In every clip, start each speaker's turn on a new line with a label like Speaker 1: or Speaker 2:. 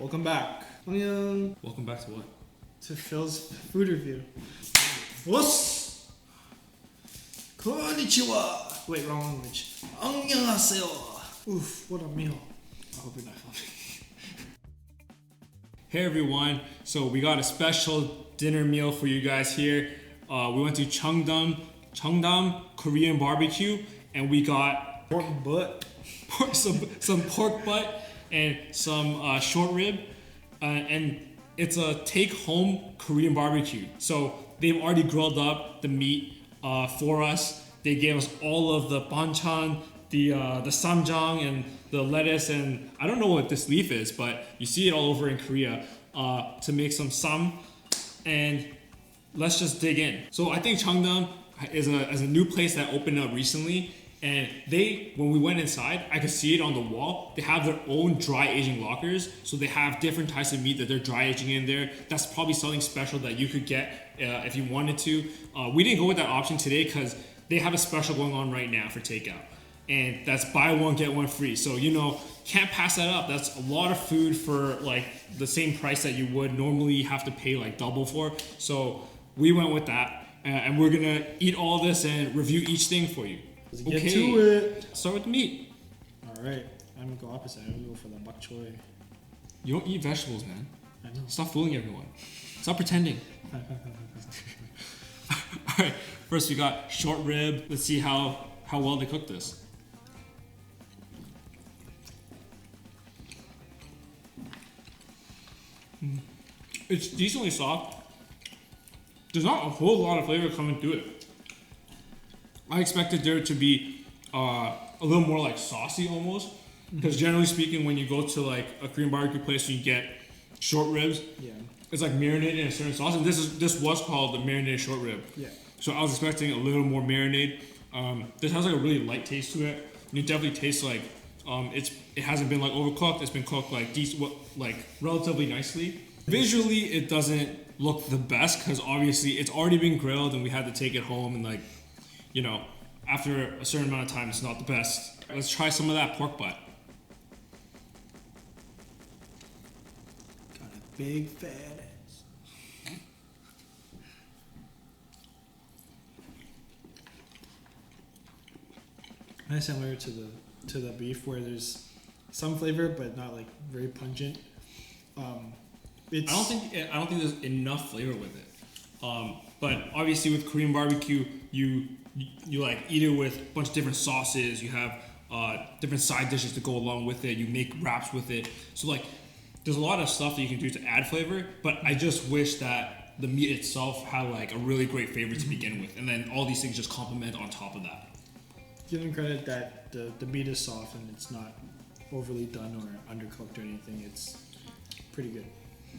Speaker 1: welcome back.
Speaker 2: Welcome back to what?
Speaker 1: To Phil's food review. What's? Konnichiwa. Wait, wrong language. 안녕하세요. Oof, what a meal. I hope you're not filming.
Speaker 2: Hey everyone, so we got a special dinner meal for you guys here. We went to Cheongdam Korean BBQ and we got
Speaker 1: Pork butt.
Speaker 2: some pork butt and some short rib, and it's a take-home Korean barbecue. So they've already grilled up the meat for us. They gave us all of the banchan, the ssam and the lettuce, and I don't know what this leaf is, but you see it all over in Korea, to make some ssam. And let's just dig in. So I think Cheongdam is a new place that opened up recently, and when we went inside, I could see it on the wall. They have their own dry aging lockers, so they have different types of meat that they're dry aging in there. That's probably something special that you could get if you wanted to. We didn't go with that option today because they have a special going on right now for takeout, and that's buy one get one free. So can't pass that up. That's a lot of food for like the same price that you would normally have to pay like double for. So we went with that, and we're gonna eat all this and review each thing for you.
Speaker 1: Let's get to it.
Speaker 2: Start with the meat.
Speaker 1: All right, I'm gonna go opposite. I'm gonna go for the bok choy.
Speaker 2: You don't eat vegetables, man.
Speaker 1: I know.
Speaker 2: Stop fooling everyone. Stop pretending. All right, first we got short rib. Let's see how well they cook this. It's decently soft. There's not a whole lot of flavor coming through it. I expected there to be a little more like saucy almost, because generally speaking, when you go to like a Korean barbecue place and you get short ribs, it's like marinated in a certain sauce, and this was called the marinated short rib.
Speaker 1: Yeah.
Speaker 2: So I was expecting a little more marinade. This has like a really light taste to it. And it definitely tastes like it hasn't been like overcooked. It's been cooked like relatively nicely. Visually, it doesn't look the best because obviously it's already been grilled and we had to take it home, and after a certain amount of time, it's not the best. Let's try some of that pork butt.
Speaker 1: Got a big fat ass. Kind of similar to the beef, where there's some flavor but not like very pungent.
Speaker 2: I don't think there's enough flavor with it. But obviously with Korean barbecue, you like eat it with a bunch of different sauces. You have different side dishes to go along with it. You make wraps with it. So like there's a lot of stuff that you can do to add flavor. But I just wish that the meat itself had like a really great flavor to begin with, and then all these things just complement on top of that.
Speaker 1: Give them credit that the meat is soft and it's not overly done or undercooked or anything. It's pretty good.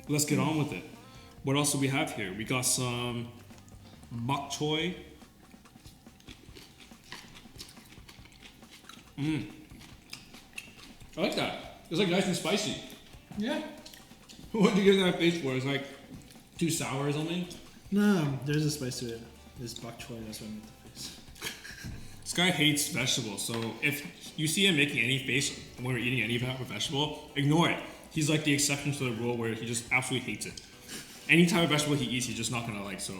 Speaker 2: Let's get on with it. What else do we have here? We got some bok choy. I like that. It's like nice and spicy.
Speaker 1: Yeah.
Speaker 2: What did you give that face for? It's like too sour or something?
Speaker 1: No, there's a spice to it. This bok choy, that's what I meant the face.
Speaker 2: This guy hates vegetables, so if you see him making any face when we're eating any type of vegetable, ignore it. He's like the exception to the rule where he just absolutely hates it. Any type of vegetable he eats, he's just not gonna like, so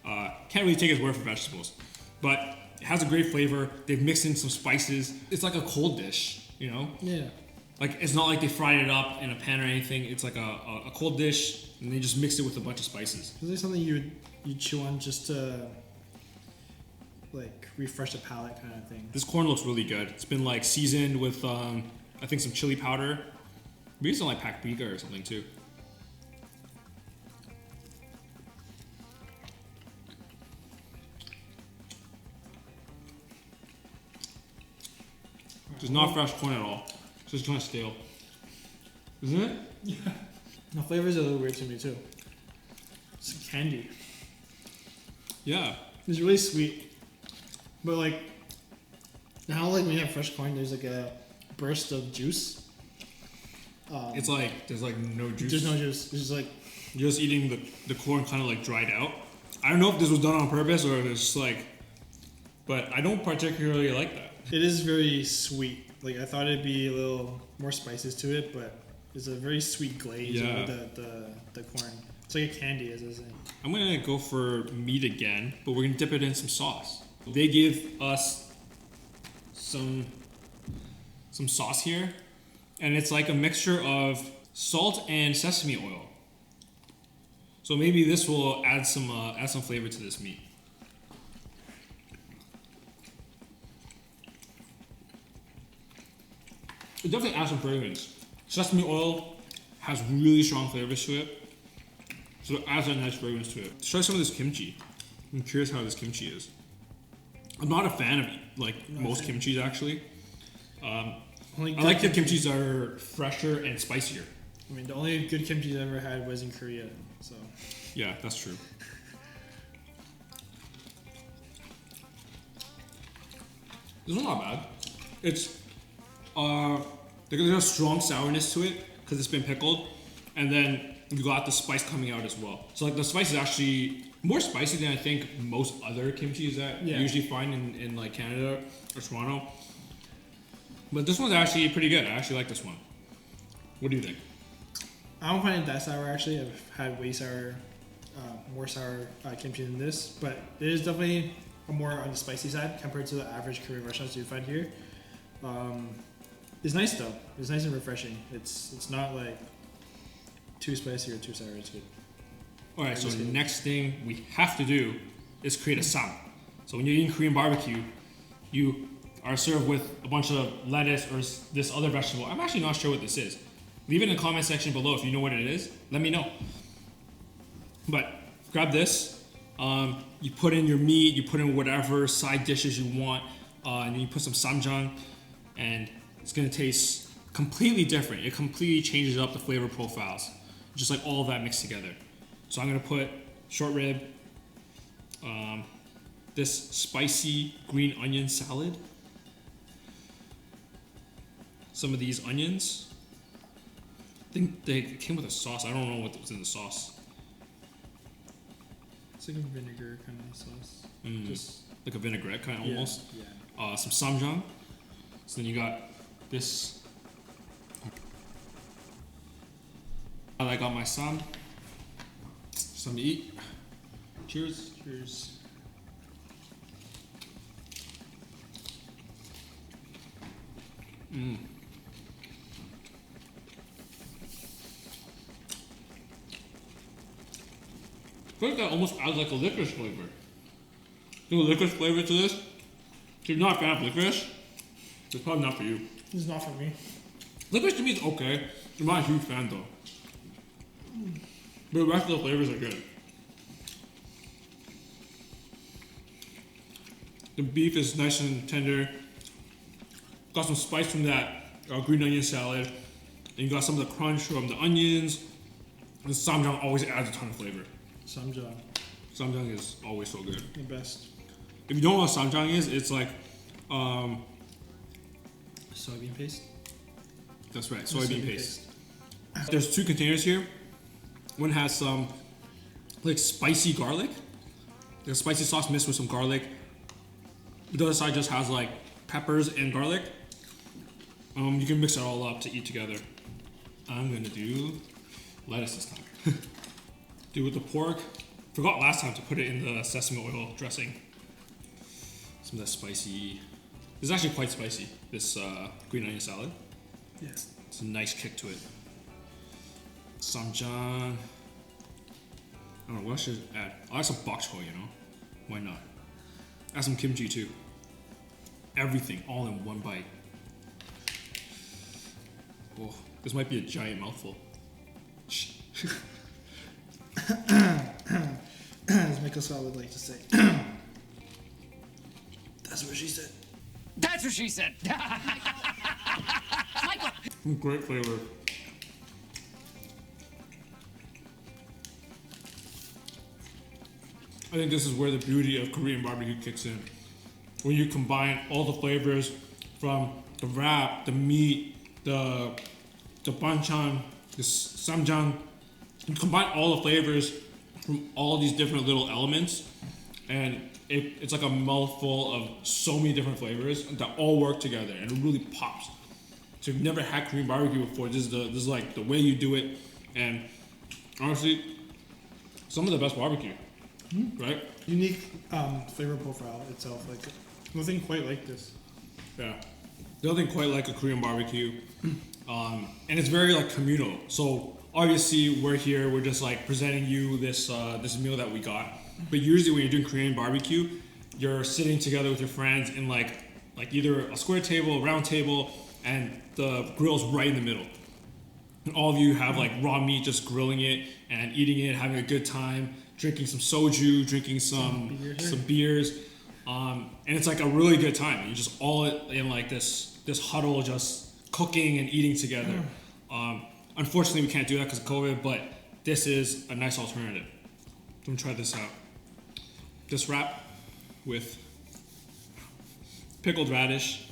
Speaker 2: can't really take his word for vegetables. But it has a great flavor. They've mixed in some spices. It's like a cold dish,
Speaker 1: Yeah.
Speaker 2: Like it's not like they fried it up in a pan or anything. It's like a cold dish, and they just mixed it with a bunch of spices.
Speaker 1: Is there something you chew on just to like refresh the palate kind of thing?
Speaker 2: This corn looks really good. It's been like seasoned with I think some chili powder. We used some like paprika or something too. It's not fresh corn at all. It's just kind of stale. Isn't it?
Speaker 1: Yeah. The flavor's a little weird to me too. It's candy.
Speaker 2: Yeah.
Speaker 1: It's really sweet. But like, now like when you have fresh corn, there's like a burst of juice.
Speaker 2: It's like, there's like no juice.
Speaker 1: There's no juice. It's just like...
Speaker 2: You're just eating the corn kind of like dried out. I don't know if this was done on purpose or if it's just like, but I don't particularly like that.
Speaker 1: It is very sweet. Like I thought it'd be a little more spices to it, but It's a very sweet glaze
Speaker 2: Yeah.
Speaker 1: over the corn. It's like a candy, as I was saying.
Speaker 2: I'm gonna go for meat again, but we're gonna dip it in some sauce. They give us some sauce here, and it's like a mixture of salt and sesame oil. So maybe this will add some flavor to this meat. It definitely adds some fragrance. Sesame oil has really strong flavors to it, so it adds a nice fragrance to it. Let's try some of this kimchi. I'm curious how this kimchi is. I'm not a fan of most kimchis actually. I like the kimchis that are fresher and spicier.
Speaker 1: I mean, the only good kimchi I ever had was in Korea, so.
Speaker 2: Yeah, that's true. This one's not bad. It's there's a strong sourness to it because it's been pickled, and then you got the spice coming out as well. So like the spice is actually more spicy than I think most other kimchis that you usually find in like Canada or Toronto. But this one's actually pretty good. I actually like this one. What do you think?
Speaker 1: I don't find it that sour actually. I've had way sour, more sour kimchi than this, but it is definitely more on the spicy side compared to the average Korean restaurants you find here. It's nice though. It's nice and refreshing. It's not like too spicy or too sour. It's good.
Speaker 2: All right. So the next thing we have to do is create a ssam. So when you're eating Korean barbecue, you are served with a bunch of lettuce or this other vegetable. I'm actually not sure what this is. Leave it in the comment section below if you know what it is. Let me know. But grab this. You put in your meat. You put in whatever side dishes you want, and then you put some ssamjang, and it's gonna taste completely different. It completely changes up the flavor profiles, just like all of that mixed together. So I'm gonna put short rib, this spicy green onion salad, some of these onions. I think they came with a sauce. I don't know what was in the sauce.
Speaker 1: It's like a vinegar kind of sauce.
Speaker 2: Just like a vinaigrette kind of almost.
Speaker 1: Yeah.
Speaker 2: Some ssamjang. So then you got this. I got my ssam. Some to eat. Cheers.
Speaker 1: Cheers.
Speaker 2: I feel like that almost adds like a licorice flavor. Do a licorice flavor to this? If you're not a fan of licorice, it's probably not for you.
Speaker 1: This is not for me.
Speaker 2: Licorice to me is okay. I'm not a huge fan though. But the rest of the flavors are good. The beef is nice and tender. Got some spice from that green onion salad. And you got some of the crunch from the onions. The ssamjang always adds a ton of flavor.
Speaker 1: Ssamjang,
Speaker 2: Ssamjang is always so good.
Speaker 1: the best.
Speaker 2: If you don't know what ssamjang is, it's like
Speaker 1: Soybean paste.
Speaker 2: that's right, soybean paste. There's 2 containers here. One has some like spicy garlic. There's spicy sauce mixed with some garlic. The other side just has like peppers and garlic. You can mix it all up to eat together. I'm gonna do lettuce this time. Do with the pork. Forgot last time to put it in the sesame oil dressing. Some of that spicy. This is actually quite spicy. This green onion salad.
Speaker 1: Yes.
Speaker 2: It's a nice kick to it. Ssamjang. I don't know, what should I add? I'll add some bok choy, you know? Why not? Add some kimchi too. Everything all in one bite. Oh, this might be a giant mouthful.
Speaker 1: As Michael Saw would like to say. That's what she said.
Speaker 3: That's what she said.
Speaker 2: Great flavor. I think this is where the beauty of Korean barbecue kicks in. When you combine all the flavors from the wrap, the meat, the banchan, the ssamjang, you combine all the flavors from all these different little elements, and it's like a mouthful of so many different flavors that all work together, and it really pops. So if you've never had Korean barbecue before, this is like the way you do it, and honestly, some of the best barbecue, right?
Speaker 1: Unique flavor profile itself. Like nothing quite like this.
Speaker 2: Yeah, nothing quite like a Korean barbecue, and it's very like communal. So obviously we're here, we're just like presenting you this this meal that we got. But usually when you're doing Korean barbecue, you're sitting together with your friends in like either a square table, a round table, and the grill's right in the middle. And all of you have like raw meat, just grilling it and eating it, having a good time, drinking some soju, drinking some beers. And it's like a really good time. And you're just all in like this huddle, just cooking and eating together. Unfortunately, we can't do that because of COVID, but this is a nice alternative. Let me try this out. This wrap with pickled radish.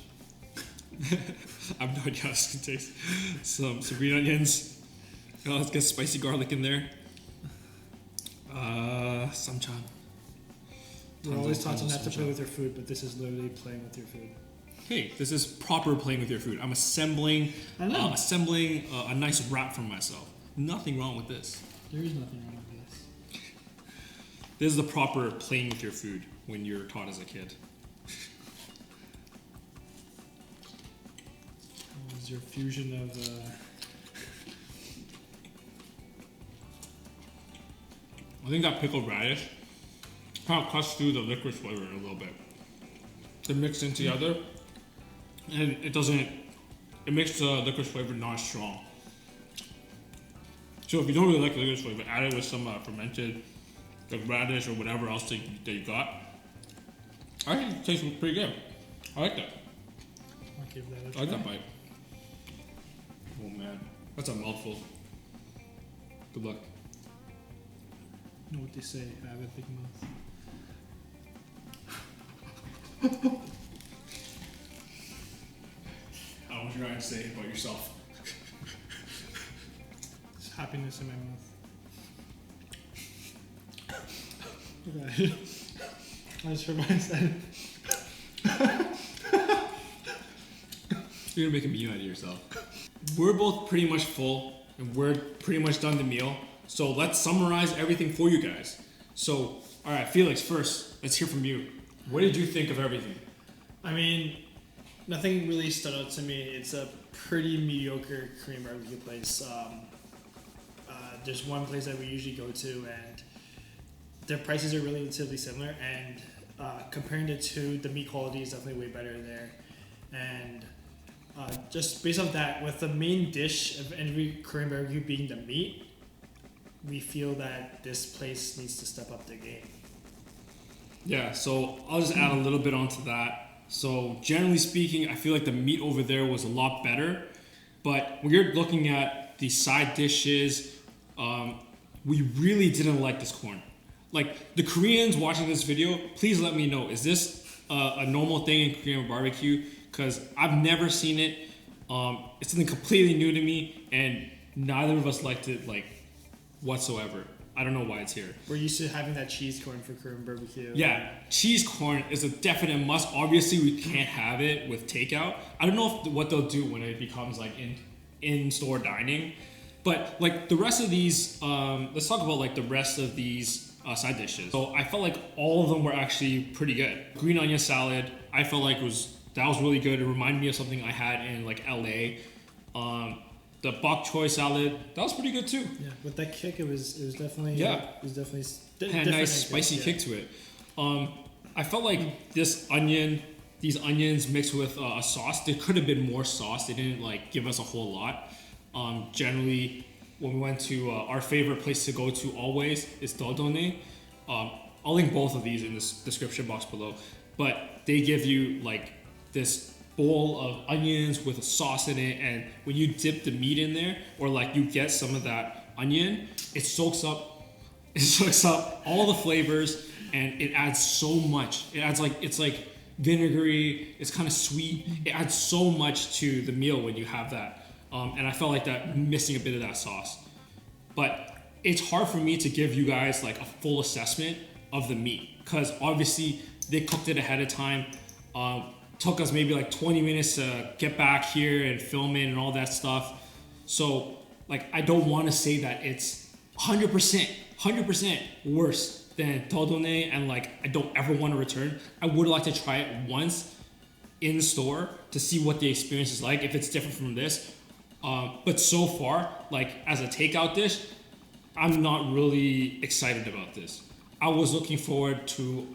Speaker 2: I have no idea how this can taste. Some green onions. Oh, let's get spicy garlic in there. Samchan.
Speaker 1: We're always taught not to play with your food, but this is literally playing with your food.
Speaker 2: Hey, this is proper playing with your food. I'm assembling a nice wrap for myself. Nothing wrong with this.
Speaker 1: There is nothing wrong with this.
Speaker 2: This is the proper playing with your food when you're taught as a kid.
Speaker 1: What is your fusion of
Speaker 2: I think that pickled radish kind of cuts through the licorice flavor a little bit. They're mixed in together, and it makes the licorice flavor not strong. So if you don't really like the licorice flavor, add it with some fermented like radish or whatever else that you got. I think it tastes pretty good. I like that.
Speaker 1: I'll give that a try.
Speaker 2: I like that bite. Oh man, that's a mouthful. Good luck.
Speaker 1: You know what they say, I have a big mouth.
Speaker 2: How was you trying to say about yourself?
Speaker 1: There's happiness in my mouth. Okay. I just heard myself.
Speaker 2: You're gonna make a meal out of yourself. We're both pretty much full, and we're pretty much done the meal. So let's summarize everything for you guys. So, all right, Felix, first, let's hear from you. What did you think of everything?
Speaker 1: I mean, nothing really stood out to me. It's a pretty mediocre Korean barbecue place. There's one place that we usually go to, and their prices are relatively similar. And comparing the two, the meat quality is definitely way better there. And just based off that, with the main dish of every Korean barbecue being the meat, we feel that this place needs to step up their game.
Speaker 2: Yeah, so I'll just add a little bit onto that. So generally speaking, I feel like the meat over there was a lot better. But when you're looking at the side dishes, we really didn't like this corn. Like the Koreans watching this video, please let me know, is this a normal thing in Korean barbecue? Because I've never seen it. It's something completely new to me, and neither of us liked it like whatsoever. I don't know why it's here.
Speaker 1: We're used to having that cheese corn for Korean barbecue.
Speaker 2: Yeah, cheese corn is a definite must. Obviously, we can't have it with takeout. I don't know what they'll do when it becomes like in-store dining. But like the rest of these, let's talk about like the rest of these side dishes. So I felt like all of them were actually pretty good. Green onion salad, I felt like was really good. It reminded me of something I had in like LA. The bok choy salad, that was pretty good too.
Speaker 1: Yeah, with that kick, it was definitely
Speaker 2: had a nice spicy kick to it. I felt like these onions mixed with a sauce, there could have been more sauce. They didn't like give us a whole lot. Generally, when we went to our favorite place to go to always is Dodone. I'll link both of these in this description box below. But they give you like this bowl of onions with a sauce in it, and when you dip the meat in there, or like you get some of that onion, it soaks up all the flavors, and it adds so much. It's like vinegary, it's kind of sweet. It adds so much to the meal when you have that. And I felt like that missing a bit of that sauce. But it's hard for me to give you guys like a full assessment of the meat, because obviously they cooked it ahead of time. took us maybe like 20 minutes to get back here and film it and all that stuff. So like I don't want to say that it's 100% worse than Todone, and like I don't ever want to return. I would like to try it once in store to see what the experience is like, if it's different from this. But so far, like as a takeout dish, I'm not really excited about this. I was looking forward to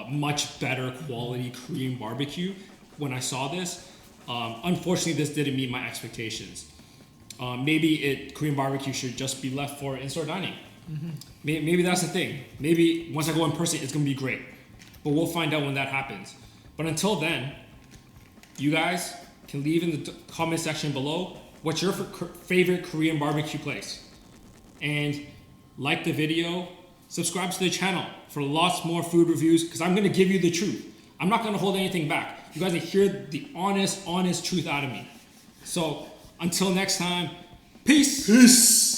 Speaker 2: much better quality Korean barbecue when I saw this. Unfortunately, this didn't meet my expectations. Maybe Korean barbecue should just be left for in-store dining. Mm-hmm. Maybe that's the thing. Maybe once I go in person, it's gonna be great. But we'll find out when that happens. But until then, you guys can leave in the comment section below what's your favorite Korean barbecue place. And like the video, subscribe to the channel for lots more food reviews, because I'm gonna give you the truth. I'm not gonna hold anything back. You guys will hear the honest truth out of me. So until next time, peace.